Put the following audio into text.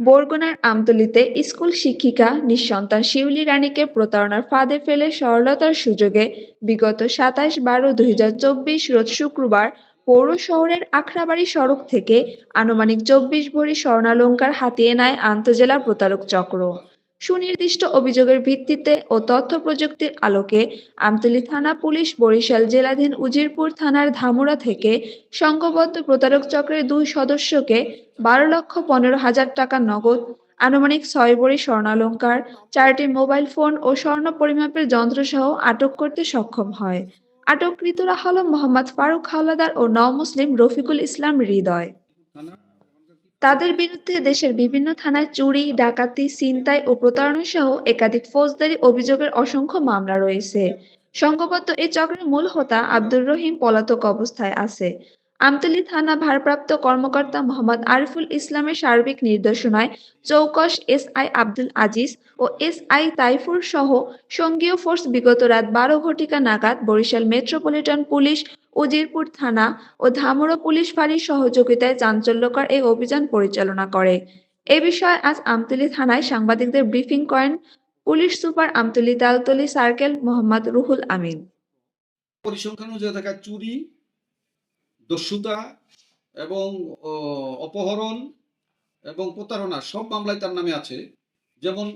বরগুনার আমতলীতে স্কুল শিক্ষিকা নিঃসন্তান শিউলি রানীকে প্রতারণার ফাঁদে ফেলে সরলতার সুযোগে বিগত ২৭/১২/২০২৪ রোজ শুক্রবার পৌর শহরের আখড়াবাড়ি সড়ক থেকে আনুমানিক ২৪ ভরি স্বর্ণালংকার হাতিয়ে নেয় আন্তজেলা প্রতারক চক্র। সুনির্দিষ্ট অভিযোগের ভিত্তিতে ও তথ্য প্রযুক্তির আলোকে আমতলী থানা পুলিশ বরিশাল জেলাধীন উজিরপুর থানার ধামুরা থেকে সংঘবদ্ধ প্রতারক চক্রের ২ সদস্যকে ১২,১৫,০০০ টাকা নগদ, আনুমানিক ৬ ভরি স্বর্ণালংকার, ৪টি মোবাইল ফোন ও স্বর্ণ পরিমাপের যন্ত্রসহ আটক করতে সক্ষম হয়। আটককৃতরা হল মোহাম্মদ ফারুক হাওলাদার ও নওমুসলিম রফিকুল ইসলাম হৃদয়। তাদের বিরুদ্ধে দেশের বিভিন্ন থানায় চুরি, ডাকাতি, ছিনতাই ও প্রতারণা সহ একাধিক ফৌজদারি অভিযোগের অসংখ্য মামলা রয়েছে। সংঘবদ্ধ এই চক্রের মূল হোতা আব্দুর রহিম পলাতক অবস্থায় আছে। আমতলী থানা ভারপ্রাপ্ত কর্মকর্তা মোহাম্মদ আরিফুল ইসলামের সার্বিক নির্দেশনায় চৌকস এসআই আব্দুল আজিজ ও এসআই তাইফুর সহ সঙ্গীয় ফোর্স বিগত রাত ১২ ঘটিকা নাগাদ বরিশাল মেট্রোপলিটন পুলিশ, উজিরপুর থানা ও ধামুরা পুলিশ ফাঁড়ির সহযোগিতায় চাঞ্চল্যকর এই অভিযান পরিচালনা করে। এ বিষয়ে আজ আমতলী থানায় সাংবাদিকদের ব্রিফিং করেন police super Amtali Taltali circle Mohammad Ruhul Amin. পরিসংখ্যান অনুযায়ী দেখা চুরি, দস্যুতা এবং অপহরণ এবং প্রতারণা সব মামলায় তার নামে আছে। যেমন